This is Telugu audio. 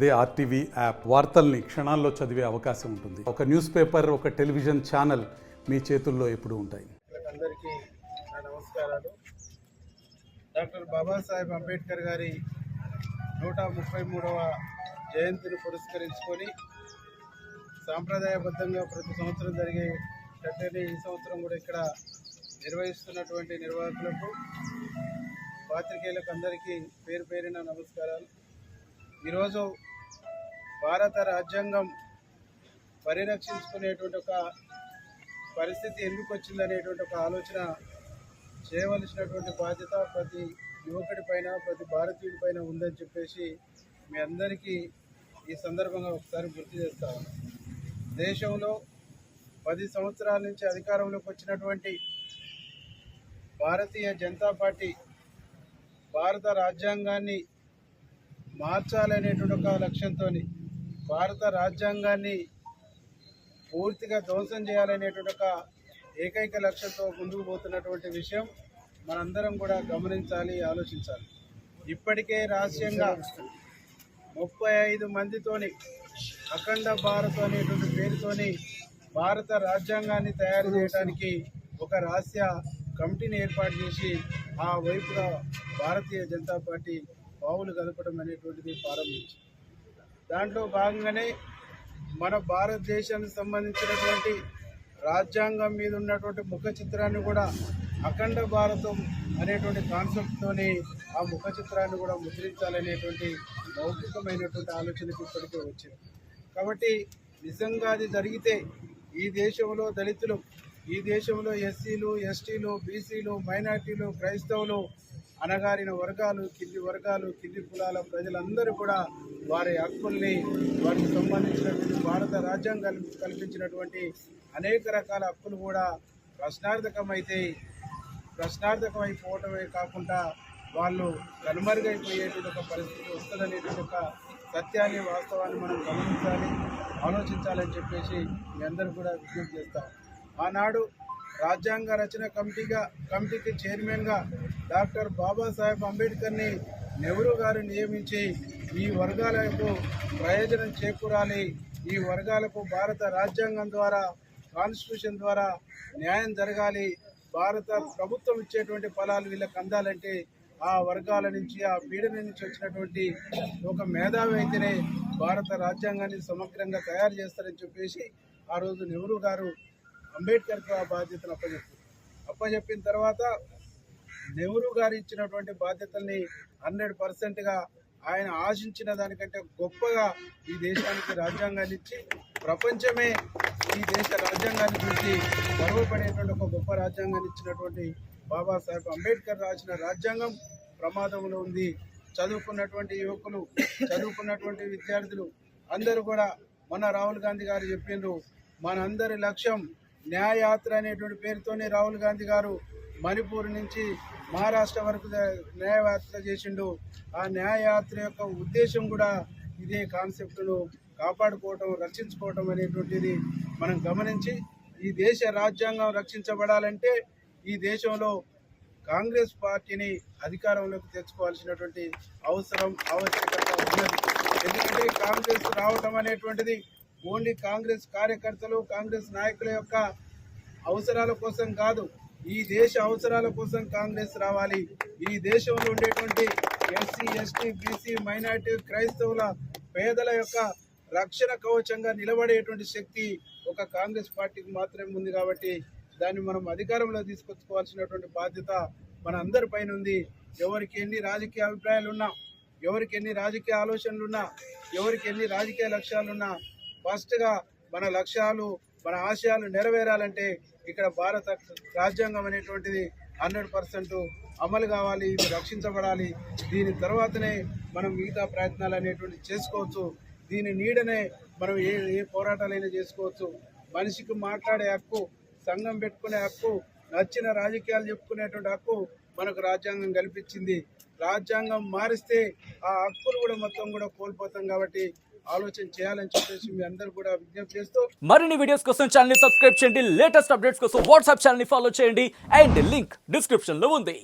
అదే ఆర్టీవీ యాప్ వార్తల్ని క్షణాల్లో చదివే అవకాశం ఉంటుంది. ఒక న్యూస్ పేపర్, ఒక టెలివిజన్ ఛానల్ మీ చేతుల్లో ఎప్పుడూ ఉంటాయి. అందరికీ నా నమస్కారాలు. డాక్టర్ బాబాసాహెబ్ అంబేద్కర్ గారి 133వ జయంతిని పురస్కరించుకొని సాంప్రదాయబద్ధంగా ప్రతి సంవత్సరం జరిగేటట్టే ఈ సంవత్సరం కూడా ఇక్కడ నిర్వహిస్తున్నటువంటి నిర్వాహకులకు, పాత్రికేయులకు అందరికీ పేరు పేరిన నమస్కారాలు. ఈరోజు భారత రాజ్యాంగం పరిరక్షించుకునేటువంటి ఒక పరిస్థితి ఎందుకు వచ్చిందనేటువంటి ఒక ఆలోచన చేయవలసినటువంటి బాధ్యత ప్రతి యువకుడి పైన, ప్రతి భారతీయుడి పైన ఉందని చెప్పేసి మీ అందరికీ ఈ సందర్భంగా ఒకసారి గుర్తు చేస్తాను. దేశంలో 10 సంవత్సరాల నుంచి అధికారంలోకి వచ్చినటువంటి భారతీయ జనతా పార్టీ భారత రాజ్యాంగాన్ని మార్చాలనేటువంటి ఒక లక్ష్యంతో, భారత రాజ్యాంగాన్ని పూర్తిగా ధ్వంసం చేయాలనేటువంటి ఒక ఏకైక లక్ష్యంతో ముందుకు పోతున్నటువంటి విషయం మనందరం కూడా గమనించాలి, ఆలోచించాలి. ఇప్పటికే రహస్యంగా 35 మందితోని అఖండ భారత్ అనేటువంటి పేరుతోని భారత రాజ్యాంగాన్ని తయారు చేయడానికి ఒక రహస్య కమిటీని ఏర్పాటు చేసి ఆ వైపుగా భారతీయ జనతా పార్టీ పావులు కదపడం అనేటువంటిది ప్రారంభించింది. దాంట్లో భాగంగానే మన భారతదేశానికి సంబంధించినటువంటి రాజ్యాంగం మీద ఉన్నటువంటి ముఖ చిత్రాన్ని కూడా అఖండ భారతం అనేటువంటి కాన్సెప్ట్తోని ఆ ముఖ చిత్రాన్ని కూడా ముద్రించాలనేటువంటి మౌలికమైనటువంటి ఆలోచనకు ఇప్పటికే వచ్చింది. కాబట్టి నిజంగా అది జరిగితే ఈ దేశంలో దళితులు, ఈ దేశంలో ఎస్సీలు, ఎస్టీలు, బీసీలు, మైనార్టీలు, క్రైస్తవులు, అణగారిన వర్గాలు, కింది కులాల ప్రజలందరూ కూడా వారి హక్కుల్ని, వారికి సంబంధించినటువంటి భారత రాజ్యాంగం కల్పించినటువంటి అనేక రకాల హక్కులు కూడా ప్రశ్నార్థకమైపోవటమే కాకుండా వాళ్ళు కనుమరుగైపోయేటువంటి ఒక పరిస్థితి వస్తుందనేటువంటి ఒక సత్యాన్ని, వాస్తవాన్ని మనం గమనించాలి, ఆలోచించాలని చెప్పేసి మీ అందరూ కూడా విజ్ఞప్తి చేస్తాం. ఆనాడు రాజ్యాంగ రచన కమిటీకి చైర్మన్గా డాక్టర్ బాబాసాహెబ్ అంబేద్కర్ని నెహ్రూ గారు నియమించి ఈ వర్గాలకు ప్రయోజనం చేకూరాలి, ఈ వర్గాలకు భారత రాజ్యాంగం ద్వారా, కాన్స్టిట్యూషన్ ద్వారా న్యాయం జరగాలి, భారత ప్రభుత్వం ఇచ్చేటువంటి ఫలాలు వీళ్ళకి అందాలంటే ఆ వర్గాల నుంచి, ఆ పీడన నుంచి వచ్చినటువంటి ఒక మేధావి అయితేనే భారత రాజ్యాంగాన్ని సమగ్రంగా తయారు చేస్తారని చెప్పేసి ఆ రోజు నెహ్రూ గారు అంబేద్కర్కు ఆ బాధ్యతను అప్పచెప్పిన తర్వాత నెహ్రూ గారు ఇచ్చినటువంటి బాధ్యతల్ని 100%గా ఆయన ఆశించిన దానికంటే గొప్పగా ఈ దేశానికి రాజ్యాంగాన్ని ఇచ్చి ప్రపంచమే ఈ దేశ రాజ్యాంగాన్ని చూసి గర్వపడేటువంటి ఒక గొప్ప రాజ్యాంగాన్ని ఇచ్చినటువంటి బాబాసాహెబ్ అంబేద్కర్ రాసిన రాజ్యాంగం ప్రమాదంలో ఉంది. చదువుకున్నటువంటి యువకులు, చదువుకున్నటువంటి విద్యార్థులు అందరూ కూడా, మొన్న రాహుల్ గాంధీ గారు చెప్పిండ్రు, మనందరి లక్ష్యం న్యాయయాత్ర అనేటువంటి పేరుతోనే రాహుల్ గాంధీ గారు మణిపూర్ నుంచి మహారాష్ట్ర వరకు న్యాయయాత్ర చేసిండు. ఆ న్యాయయాత్ర యొక్క ఉద్దేశం కూడా ఇదే కాన్సెప్ట్ను కాపాడుకోవటం, రక్షించుకోవటం అనేటువంటిది మనం గమనించి, ఈ దేశ రాజ్యాంగం రక్షించబడాలంటే ఈ దేశంలో కాంగ్రెస్ పార్టీని అధికారంలోకి తెచ్చుకోవాల్సినటువంటి ఆవశ్యకత ఉన్నది. ఎందుకంటే కాంగ్రెస్ రావటం అనేటువంటిది ఓన్లీ కాంగ్రెస్ కార్యకర్తలు, కాంగ్రెస్ నాయకుల యొక్క అవసరాల కోసం కాదు, ఈ దేశ అవసరాల కోసం కాంగ్రెస్ రావాలి. ఈ దేశంలో ఉండేటువంటి ఎస్సీ, ఎస్టీ, బీసీ, మైనార్టీ, క్రైస్తవుల, పేదల యొక్క రక్షణ కవచంగా నిలబడేటువంటి శక్తి ఒక కాంగ్రెస్ పార్టీకి మాత్రమే ఉంది. కాబట్టి దాన్ని మనం అధికారంలో తీసుకొచ్చుకోవాల్సినటువంటి బాధ్యత మన అందరి పైన ఉంది. ఎవరికి ఎన్ని రాజకీయ అభిప్రాయాలున్నా, ఎవరికి ఎన్ని రాజకీయ ఆలోచనలున్నా, ఎవరికి ఎన్ని రాజకీయ లక్ష్యాలున్నా, ఫస్ట్గా మన లక్ష్యాలు, మన ఆశయాలు నెరవేరాలంటే ఇక్కడ భారత రాజ్యాంగం అనేటువంటిది 100% అమలు కావాలి, ఇది రక్షించబడాలి. దీని తర్వాతనే మనం మిగతా ప్రయత్నాలు అనేటువంటివి చేసుకోవచ్చు. దీని నీడనే మనం ఏ పోరాటాలైనా చేసుకోవచ్చు. మనిషికి మాట్లాడే హక్కు, సంఘం పెట్టుకునే హక్కు, నచ్చిన రాజకీయాలు చెప్పుకునేటువంటి హక్కు మనకు రాజ్యాంగం కల్పించింది. రాజ్యాంగం మారిస్తే ఆ హక్కులు కూడా మొత్తం కూడా కోల్పోతాం. కాబట్టి ఆలోచన చేయాలని చెప్పేసి మీ అందరూ కూడా విజ్ఞప్తి చేస్తూ, మరిన్ని వీడియోస్ కోసం ఛానల్ ని సబ్స్క్రైబ్ చేయండి, లేటెస్ట్ అప్డేట్స్ కోసం వాట్సాప్ ఛానల్ ని ఫాలో చేయండి, అండ్ లింక్ డిస్క్రిప్షన్ లో ఉంది.